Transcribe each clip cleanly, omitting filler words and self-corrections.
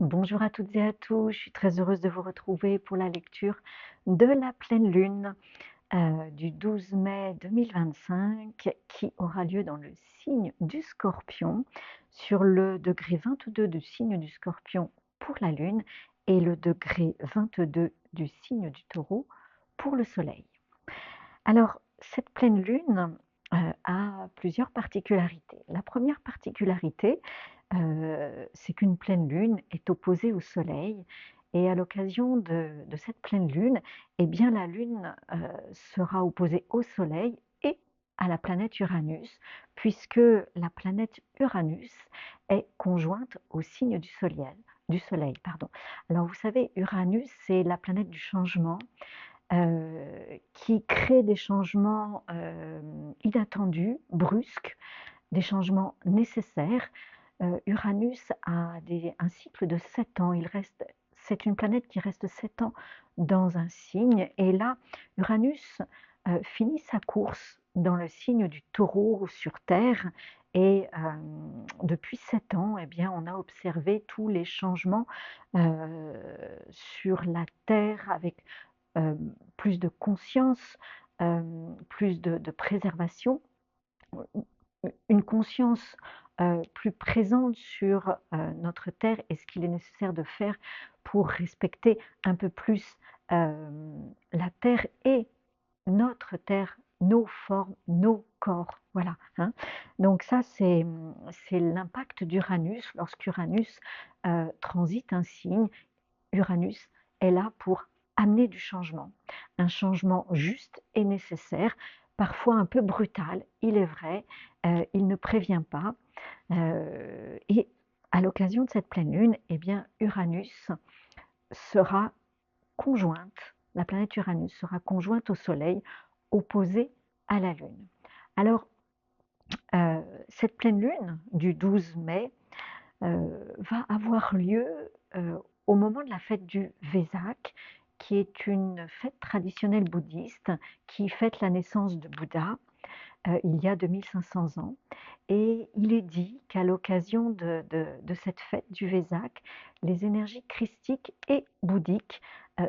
Bonjour à toutes et à tous, je suis très heureuse de vous retrouver pour la lecture de la pleine lune du 12 mai 2025 qui aura lieu dans le signe du Scorpion sur le degré 22 du signe du Scorpion pour la lune et le degré 22 du signe du Taureau pour le soleil. Alors, cette pleine lune a plusieurs particularités. La première particularité, c'est qu'une pleine lune est opposée au soleil et à l'occasion de cette pleine lune, eh bien la lune sera opposée au soleil et à la planète Uranus, puisque la planète Uranus est conjointe au signe du soleil, pardon. Alors vous savez, Uranus, c'est la planète du changement, qui crée des changements inattendus, brusques, des changements nécessaires. Uranus a un cycle de 7 ans. C'est une planète qui reste 7 ans dans un signe. Et là, Uranus finit sa course dans le signe du Taureau sur Terre. Et depuis 7 ans, eh bien, on a observé tous les changements sur la Terre avec euh, plus de conscience, plus de préservation, une conscience plus présente sur notre terre et ce qu'il est nécessaire de faire pour respecter un peu plus la terre et notre terre, nos formes, nos corps. Voilà, hein. Donc ça, c'est l'impact d'Uranus. Lorsqu'Uranus transite un signe, Uranus est là pour amener du changement, un changement juste et nécessaire, parfois un peu brutal, il est vrai, il ne prévient pas. Et à l'occasion de cette pleine lune, eh bien, Uranus sera conjointe, la planète Uranus sera conjointe au Soleil, opposée à la Lune. Alors, cette pleine lune du 12 mai va avoir lieu au moment de la fête du Vesak, qui est une fête traditionnelle bouddhiste qui fête la naissance de Bouddha il y a 2500 ans. Et il est dit qu'à l'occasion de cette fête du Vesak, les énergies christiques et bouddhiques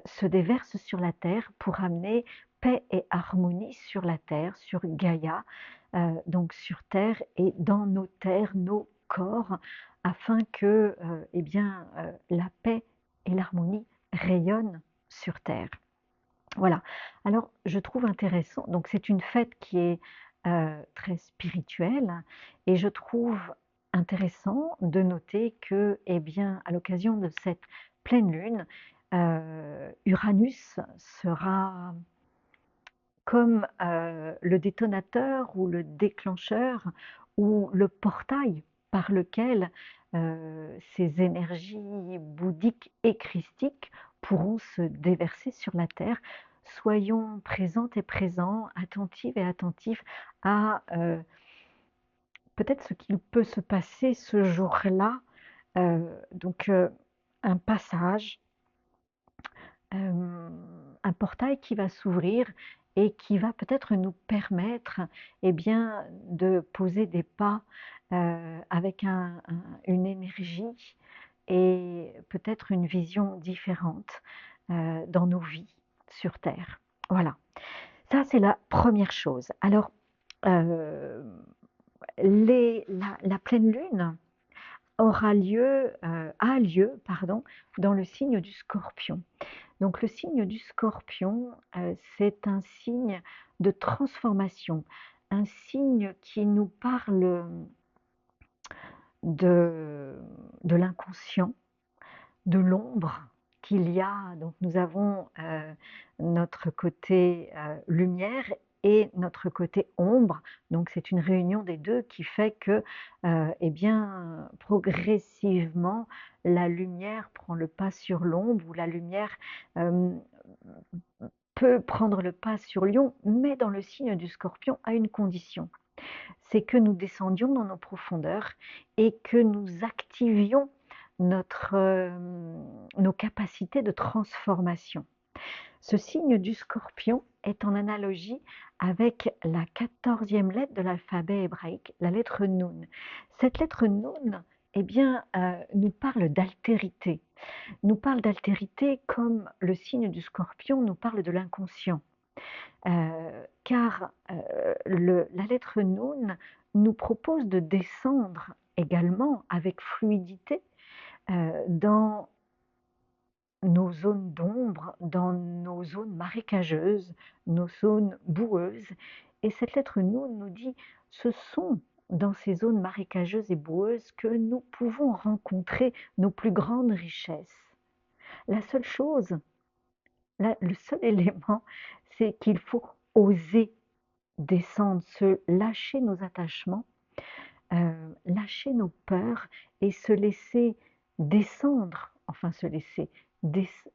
se déversent sur la terre pour amener paix et harmonie sur la terre, sur Gaïa, donc sur terre et dans nos terres, nos corps, afin que eh bien, la paix et l'harmonie rayonnent sur terre. Voilà. Alors, je trouve intéressant, donc c'est une fête qui est très spirituelle et je trouve intéressant de noter que, eh bien, à l'occasion de cette pleine lune, Uranus sera comme le détonateur ou le déclencheur ou le portail par lequel ces énergies bouddhiques et christiques pourront se déverser sur la terre. Soyons présentes et présents, attentives et attentifs à peut-être ce qu'il peut se passer ce jour-là. Donc un passage, un portail qui va s'ouvrir et qui va peut-être nous permettre, eh bien, de poser des pas avec une énergie et peut-être une vision différente dans nos vies sur Terre. Voilà, ça c'est la première chose. Alors, euh, la pleine lune a lieu, pardon, dans le signe du Scorpion. Donc le signe du Scorpion, c'est un signe de transformation, un signe qui nous parle de, de l'inconscient, de l'ombre qu'il y a. Donc nous avons notre côté lumière et notre côté ombre. Donc c'est une réunion des deux qui fait que, eh bien, progressivement, la lumière prend le pas sur l'ombre ou la lumière euh, peut prendre le pas sur Lion, mais dans le signe du Scorpion à une condition, c'est que nous descendions dans nos profondeurs et que nous activions nos capacités de transformation. Ce signe du Scorpion est en analogie avec la 14e lettre de l'alphabet hébraïque, la lettre Nun. Cette lettre Nun eh bien, nous parle d'altérité. Nous parle d'altérité comme le signe du Scorpion nous parle de l'inconscient. Car la lettre Noun nous propose de descendre également avec fluidité dans nos zones d'ombre, dans nos zones marécageuses, nos zones boueuses. Et cette lettre Noun nous dit, ce sont dans ces zones marécageuses et boueuses que nous pouvons rencontrer nos plus grandes richesses. La seule chose, le seul élément, c'est qu'il faut oser descendre, se lâcher nos attachements, lâcher nos peurs et se laisser descendre, enfin se laisser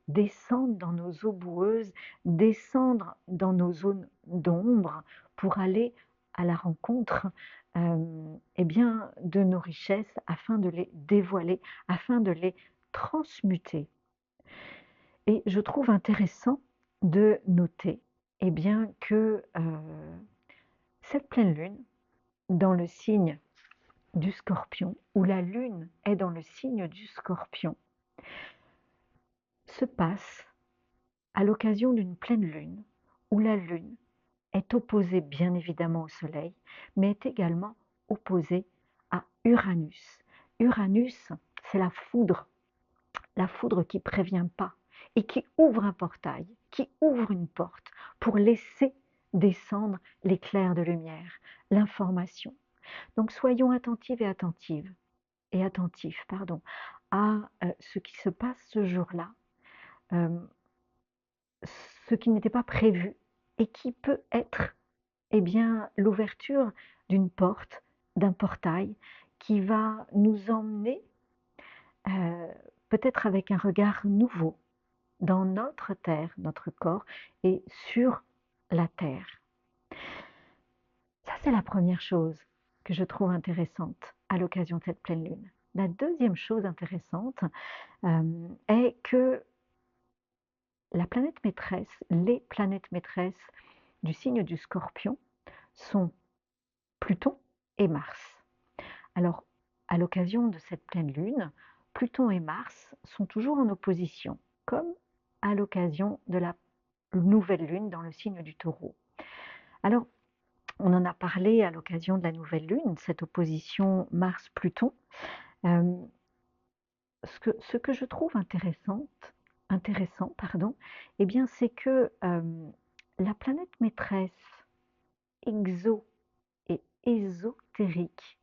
descendre dans nos eaux boueuses, descendre dans nos zones d'ombre pour aller à la rencontre eh bien, de nos richesses afin de les dévoiler, afin de les transmuter. Et je trouve intéressant de noter eh bien, que cette pleine lune, dans le signe du Scorpion, où la lune est dans le signe du Scorpion, se passe à l'occasion d'une pleine lune, où la lune est opposée bien évidemment au Soleil, mais est également opposée à Uranus. Uranus, c'est la foudre qui prévient pas et qui ouvre un portail, qui ouvre une porte pour laisser descendre l'éclair de lumière, l'information. Donc soyons attentives et attentifs à ce qui se passe ce jour-là, ce qui n'était pas prévu et qui peut être eh bien, l'ouverture d'une porte, d'un portail qui va nous emmener peut-être avec un regard nouveau dans notre terre, notre corps et sur la terre. Ça, c'est la première chose que je trouve intéressante à l'occasion de cette pleine lune. La deuxième chose intéressante est que la planète maîtresse, les planètes maîtresses du signe du Scorpion sont Pluton et Mars. Alors, à l'occasion de cette pleine lune, Pluton et Mars sont toujours en opposition, comme à l'occasion de la nouvelle lune dans le signe du Taureau. Alors, on en a parlé à l'occasion de la nouvelle lune, cette opposition Mars-Pluton. Ce que je trouve intéressant, eh bien, c'est que la planète maîtresse exo et ésotérique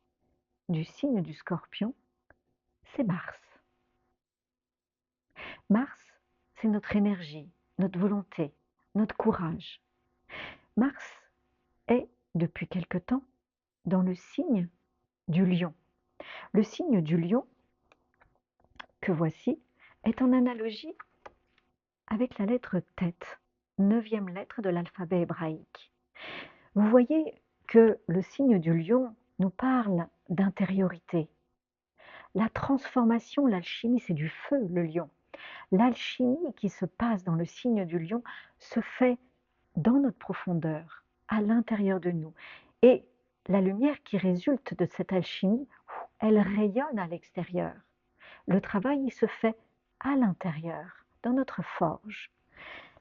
du signe du Scorpion, c'est Mars. Mars, c'est notre énergie, notre volonté, notre courage. Mars est, depuis quelque temps, dans le signe du Lion. Le signe du Lion, que voici, est en analogie avec la lettre Tête, 9e lettre de l'alphabet hébraïque. Vous voyez que le signe du Lion nous parle d'intériorité. La transformation, l'alchimie, c'est du feu, le lion. L'alchimie qui se passe dans le signe du lion se fait dans notre profondeur, à l'intérieur de nous. Et la lumière qui résulte de cette alchimie, elle rayonne à l'extérieur. Le travail, il se fait à l'intérieur, dans notre forge.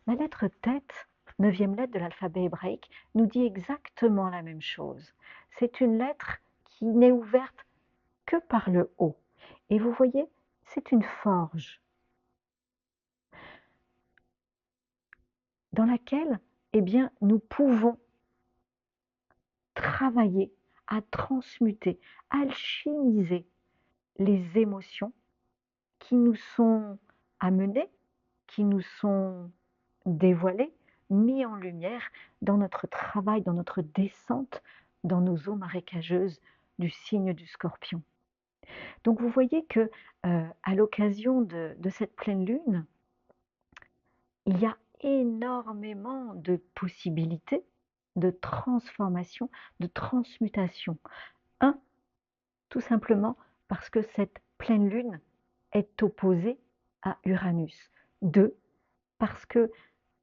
La lettre tête, 9e lettre de l'alphabet hébraïque, nous dit exactement la même chose. C'est une lettre qui n'est ouverte que par le haut. Et vous voyez, c'est une forge dans laquelle eh bien, nous pouvons travailler à transmuter, alchimiser les émotions qui nous sont amenées, qui nous sont dévoilées, mis en lumière dans notre travail, dans notre descente dans nos eaux marécageuses du signe du Scorpion. Donc vous voyez que à l'occasion de cette pleine lune, il y a énormément de possibilités de transformation, de transmutation. Un, tout simplement parce que cette pleine lune est opposée à Uranus. Deux, parce que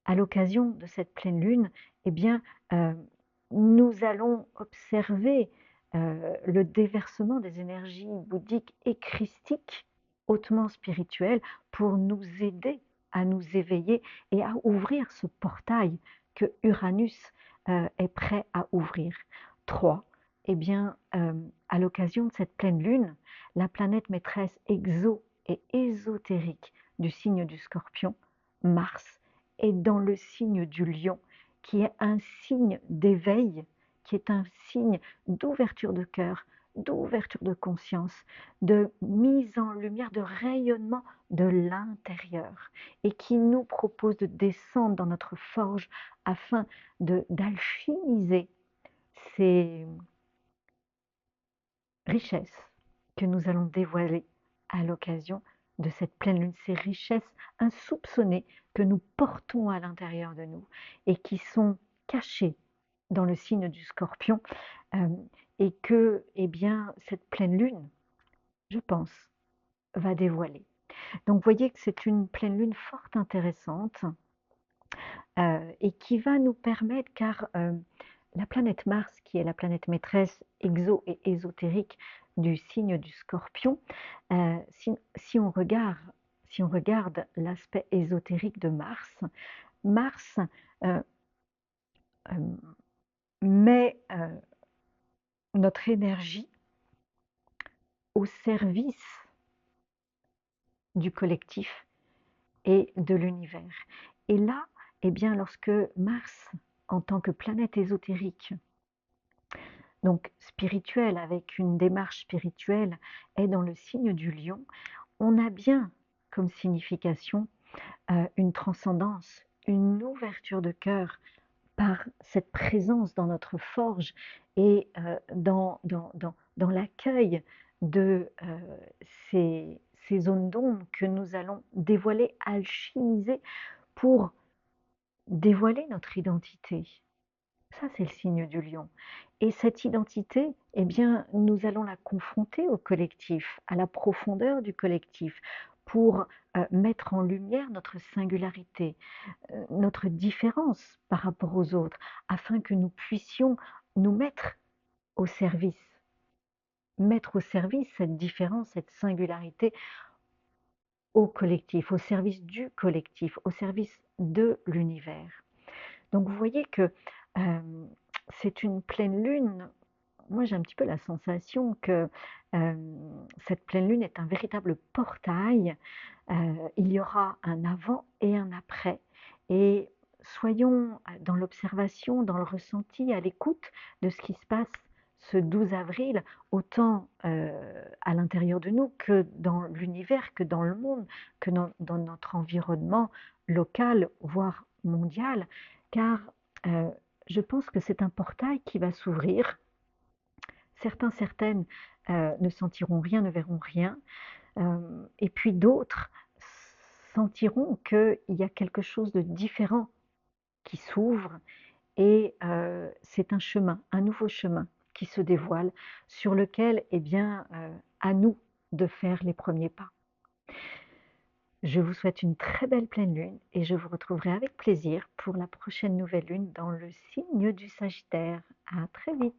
à l'occasion de cette pleine lune, eh bien, nous allons observer le déversement des énergies bouddhiques et christiques, hautement spirituelles, pour nous aider à nous éveiller et à ouvrir ce portail que Uranus est prêt à ouvrir. 3. Eh bien, à l'occasion de cette pleine lune, la planète maîtresse exo et ésotérique du signe du Scorpion, Mars, est dans le signe du Lion, qui est un signe d'éveil, qui est un signe d'ouverture de cœur, d'ouverture de conscience, de mise en lumière, de rayonnement de l'intérieur, et qui nous propose de descendre dans notre forge afin d'alchimiser ces richesses que nous allons dévoiler à l'occasion de cette pleine lune, ces richesses insoupçonnées que nous portons à l'intérieur de nous et qui sont cachées dans le signe du Scorpion, et que, eh bien, cette pleine lune, je pense, va dévoiler. Donc, vous voyez que c'est une pleine lune fort intéressante, et qui va nous permettre, car la planète Mars, qui est la planète maîtresse exo et ésotérique du signe du Scorpion, si on regarde l'aspect ésotérique de Mars, Mars euh, euh, met notre énergie au service du collectif et de l'univers. Et là, eh bien, lorsque Mars, en tant que planète ésotérique, donc spirituelle, avec une démarche spirituelle, est dans le signe du Lion, on a bien comme signification une transcendance, une ouverture de cœur par cette présence dans notre forge et dans l'accueil de ces zones d'ombre que nous allons dévoiler, alchimiser pour dévoiler notre identité. Ça, c'est le signe du lion. Et cette identité, eh bien, nous allons la confronter au collectif, à la profondeur du collectif, pour mettre en lumière notre singularité, notre différence par rapport aux autres, afin que nous puissions nous mettre au service cette différence, cette singularité au collectif, au service du collectif, au service de l'univers. Donc vous voyez que c'est une pleine lune. Moi, j'ai un petit peu la sensation que cette pleine lune est un véritable portail. Il y aura un avant et un après. Et soyons dans l'observation, dans le ressenti, à l'écoute de ce qui se passe ce 12 avril, autant à l'intérieur de nous que dans l'univers, que dans le monde, que dans notre environnement local, voire mondial, car je pense que c'est un portail qui va s'ouvrir. Certains, certaines ne sentiront rien, ne verront rien, et puis d'autres sentiront qu'il y a quelque chose de différent qui s'ouvre, et c'est un chemin, un nouveau chemin qui se dévoile, sur lequel, eh bien, à nous de faire les premiers pas. Je vous souhaite une très belle pleine lune et je vous retrouverai avec plaisir pour la prochaine nouvelle lune dans le signe du Sagittaire. À très vite.